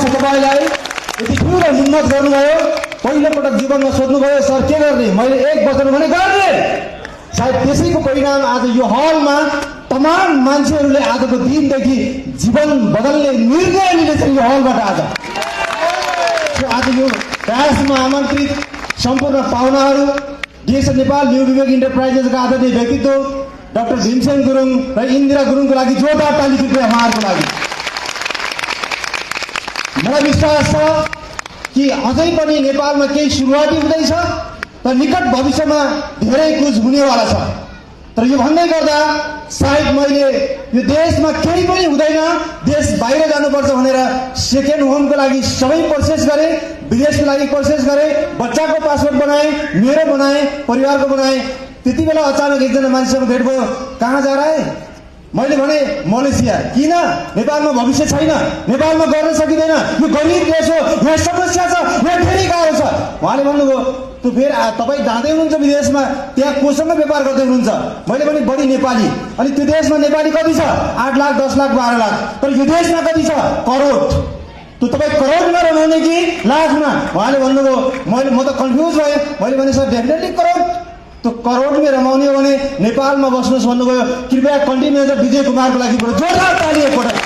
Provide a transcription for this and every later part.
तपाईँलाई, यति ठुलो हिम्मत गर्नुभयो। पहिलोपटक जीवनमा सोध्नुभयो सर के गर्ने, मैले एक वचन भने गर्ने। सायद त्यसैको परिणाम आज यो हलमा तमाम मान्छेहरूले आजको दिनदेखि जीवन बदल्ने निर्णय लिनेछन् यो हलबाट। आज यो प्रयासमा आमन्त्रित सम्पूर्ण पाहुनाहरू, डिएसएल नेपाल न्यू विवेक इन्टरप्राइजेसका आदरणीय व्यक्तित्व डाक्टर भीमसेन गुरुङ र इन्दिरा गुरुङको लागि जोरदार ताली कृपया उहाँहरूको लागि। मलाई विश्वास छ कि अझै पनि नेपालमा केही सुरुवाती हुँदैछ, तर निकट भविष्यमा धेरै कुछ हुनेवाला छ। तर यो भन्दै गर्दा सायद मैले यो देशमा केही पनि हुँदैन, देश बाहिर जानुपर्छ भनेर सेकेन्ड होमको लागि सबै प्रोसेस गरेँ, विदेशको लागि प्रोसेस गरेँ, बच्चाको पासपोर्ट बनाएँ, मेरो बनाएँ, परिवारको बनाएँ। त्यति बेला अचानक एकजना मान्छेसँग भेट भयो, कहाँ जा रहा है? मैले भने मलेसिया। किन? नेपालमा भविष्य छैन, नेपालमा गर्न सकिँदैन, यो गरिब देश हो, यहाँ समस्या छ, यहाँ धेरै गाह्रो छ। उहाँले भन्नुभयो त्यो फेरि तपाईँ जाँदै हुनुहुन्छ विदेशमा, त्यहाँ कोसँग व्यापार गर्दै हुनुहुन्छ? मैले भने बढी नेपाली। अनि त्यो देशमा नेपाली कति छ? 8 लाख, 10 लाख, 12 लाख। तर यो देशमा कति छ? करोड। त्यो तपाईँ करोडमा रमाउने कि लाखमा? उहाँले भन्नुभयो, म त कन्फ्युज भएँ। मैले भने सर डेफिनेटली करोड। त्यो करोडमै रमाउने हो भने नेपालमा बस्नुहोस् भन्नुभयो। कृपया कन्टिन्यू विजय कुमारको लागि जोरदार ताली एकपटक।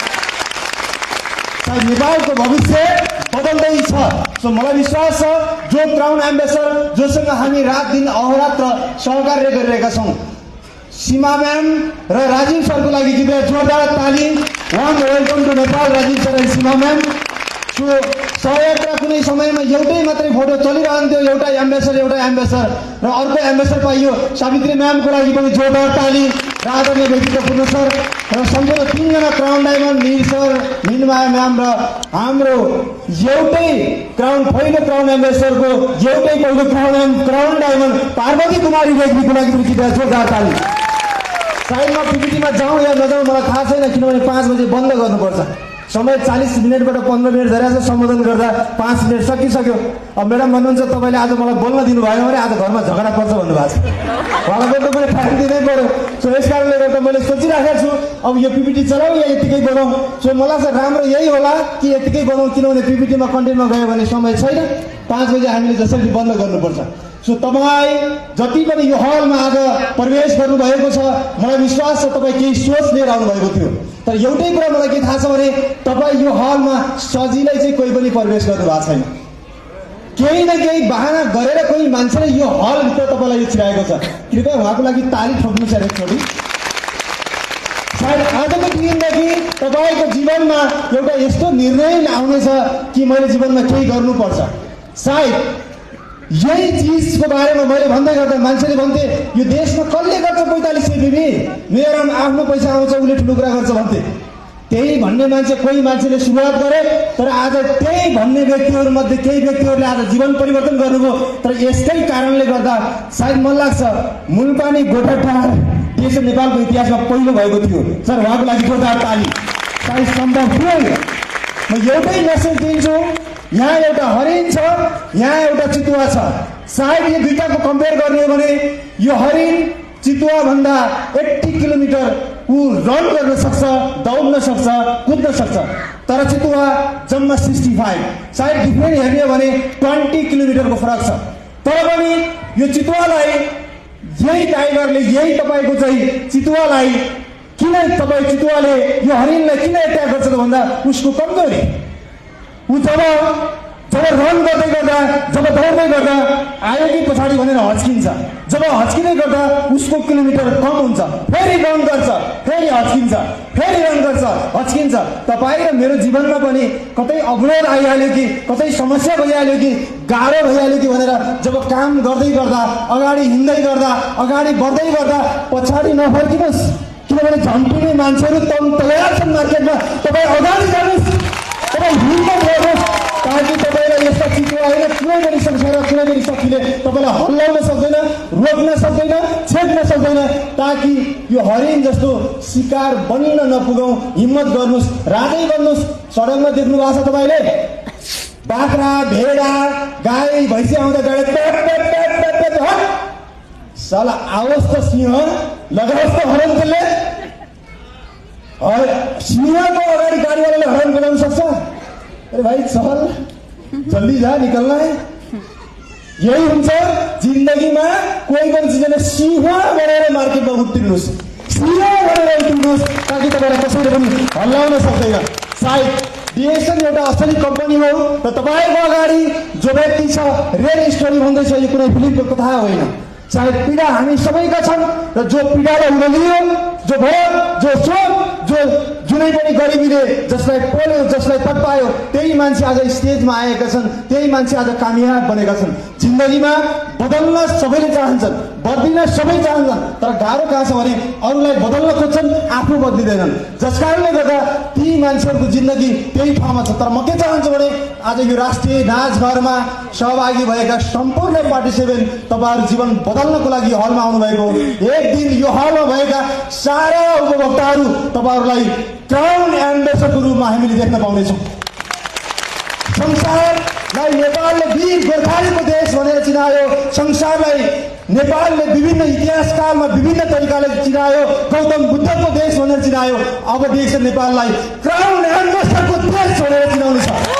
नेपालको भविष्य बदल्दैछ। सो मलाई विश्वास छ जो क्राउन एम्बेसडर जोसँग हामी रात दिन अहोरात्र सहकार्य गरिरहेका छौँ, सीमा म्याम र राजीव सरको लागि कृपया जोरदार ताली। Warm welcome to Nepal Rajeev sir and Seema ma'am. So सहयात्रा कुनै समयमा एउटै मात्रै फोटो चलिरहन्थ्यो, एउटा एम्बेसडर र अर्को एम्बेसडर पाइयो। सावित्री म्यामको लागि पनि जोरदार ताली। र आदरणीय व्यक्तित्व पूर्ण सर र सम्पूर्ण 3 जना क्राउन डायमन्ड, निर सर, निलमाया म्याम र हाम्रो एउटै पहिलो क्राउन एम्बेसडरको एउटै पहिलो क्राउन डायमन्ड पार्वती कुमारी रेग्मीको लागि पनि कृपया जोरदार ताली। साइडमा पिपिटीमा जाउँ या नजाउँ मलाई थाहा छैन, किनभने 5 बजे बन्द गर्नुपर्छ। समय 40 मिनटबाट 15 मिनट धरेको छ, सम्बोधन गर्दा 5 मिनट सकिसक्यो। अब म्याडम भन्नुहुन्छ तपाईँले आज मलाई बोल्न दिनु भएन भने आज घरमा झगडा पर्छ भन्नुभएको छ। उहाँलाई बोल्नु पनि फ्याक्ट दिनै पर्यो। सो यस कारणले गर्दा मैले सोचिराखेको छु अब यो पिपिटी चलाउँ या यतिकै बनाउँ। सो मलाई चाहिँ राम्रो यही होला कि यतिकै बनाउँ, किनभने पिपिटीमा कन्टेन्टमा गयो भने समय छैन। 5 बजे हामीले जसरी बन्द गर्नुपर्छ। सो तपाईँ जति पनि यो हलमा आज प्रवेश गर्नुभएको छ, मलाई विश्वास छ तपाईँ केही सोच लिएर आउनुभएको थियो। तर एउटै कुरा मलाई के थाहा छ भने तपाईँ यो हलमा सजिलै चाहिँ कोही पनि प्रवेश गर्नुभएको छैन। केही न केही बहाना गरेर कोही मान्छेले यो हलभित्र तपाईँलाई यो छिराएको छ। कृपया उहाँको लागि ताली ठोक्नुहोस् यार एकचोटि। सायद आजको दिनदेखि तपाईँको जीवनमा एउटा यस्तो निर्णय आउनेछ कि मैले जीवनमा केही गर्नुपर्छ। सायद यही चिजको बारेमा मैले भन्दै गर्दा मान्छेले भन्थे यो देशमा कसले गर्छ 4500 बिबी, मेरोमा आफ्नो पैसा आउँछ उसले ठुलो कुरा गर्छ भन्थे। त्यही भन्ने कोही मान्छेले सुरुवात गरे, तर आज त्यही भन्ने व्यक्तिहरूमध्ये केही व्यक्तिहरूले आज जीवन परिवर्तन गर्नुभयो। तर यसकै कारणले गर्दा सायद मलाई लाग्छ मुलपानी गोठाटार डिएसएल नेपालको इतिहासमा पहिलो भएको थियो। सर उहाँको लागि जोरदार ताली। सायद सम्भव थियो। म एउटै मेसेज दिन्छु, यहाँ एउटा हरिण छ, यहाँ एउटा चितुवा छ। सायद यो दुईटाको कम्पेयर गर्ने हो भने यो हरिण चितुवा भन्दा 80 किलोमिटर ऊ रन गर्न सक्छ, दौड्न सक्छ, कुद्न सक्छ। तर चितुवा जम्मा 65। सायद डिफ्रेन्ट हेर्ने हो भने 20 किलोमिटरको फरक छ। तर पनि यो चितुवालाई यही टाइगरले, यही तपाईँको चाहिँ चितुवाले यो हरिणलाई किन एट्याक गर्छ त भन्दा उसको कमजोरी। ऊ जब रन गर्दै गर्दा, जब दौड्दै गर्दा आयो कि पछाडि भनेर हच्किन्छ। जब हच्किँदै गर्दा उसको किलोमिटर कम हुन्छ, फेरि रन गर्छ, फेरि हच्किन्छ, फेरि रन गर्छ, हच्किन्छ। तपाईँ र मेरो जीवनमा पनि कतै अवरोध आइहाल्यो कि, कतै समस्या भइहाल्यो कि, गाह्रो भइहाल्यो कि भनेर जब काम गर्दै गर्दा, अगाडि हिँड्दै गर्दा, अगाडि बढ्दै गर्दा पछाडि नफर्किनुहोस्, किनभने झम्पिने मान्छेहरू तयार छन् मार्केटमा। तपाईँ अगाडि जानुहोस्, तपाईँ हिम्मत गर्नुहोस्, ताकि तपाईँलाई यस्ता चितुवा होइन कुनै पनि संसार, कुनै पनि शक्तिले तपाईँलाई हल्लाउन सक्दैन, रोक्न सक्दैन, छेक्न सक्दैन। ताकि यो हरिण जस्तो शिकार बन्न नपुगौँ, हिम्मत गर्नुहोस्, राजै बन्नुहोस्। सडकमा देख्नु भएको छ तपाईँले बाख्रा, भेडा, गाई, भैँसी आउँदा गाडी साला आओस् त सिंह, लगाओस् त हरण त्यसले। सिंहको अगाडि गाडीवालाले हरण बजाउन सक्छ? अरे भाइ चल, जल्दी जा, निकलना है। यही हुन्छ जिन्दगीमा। कोही पनि चिजले सिंह बनेर मार्केटमा उत्रिनुहोस्, सिंह बनेर उत्रिनुहोस्, ताकि तपाईँलाई कसैले पनि हल्लाउन सक्दैन। सायद डिएक्सन एउटा असली कम्पनी हो र तपाईँको अगाडि जो व्यक्ति छ, रियल स्टोरी भन्दैछ, यो कुनै फिल्मको कथा होइन। सायद पीडा हामी सबैका छन् र जो पीडालाई उनलियो, जो भयो, जो शोक, जो जुनै पनि गरिबीले जसलाई पोल्यो, जसलाई तडपायो, त्यही मान्छे आज स्टेजमा आएका छन्, त्यही मान्छे आज कामयाब बनेका छन्। जिन्दगीमा बदल्न सबैले चाहन्छन्, बदलिन सबै चाहन्छन्, तर गाह्रो कहाँ छ भने अरूलाई बदल्न खोज्छन्, आफू बदलिँदैनन्। जस कारणले गर्दा ती मान्छेहरूको जिन्दगी त्यही ठाउँमा छ। तर म के चाहन्छु भने आज यो राष्ट्रिय नाचघरमा सहभागी भएका सम्पूर्ण पार्टिसिपेन्ट, तपाईँहरू जीवन बदल्नको लागि हलमा आउनुभएको हो। एक दिन यो हलमा भएका सारा उपभोक्ताहरू तपाईँहरूलाई क्राउन एम्बेसडरको रूपमा हामीले देख्न पाउनेछौँ। संसारलाई नेपालले वीर गोर्खालीको देश भनेर चिनायो, संसारलाई नेपालले विभिन्न इतिहासकालमा विभिन्न तरिकाले चिनायो, गौतम बुद्धको देश भनेर चिनायो। अब देश नेपाललाई क्राउन एम्बेसडरको देश भनेर चिनाउनु छ।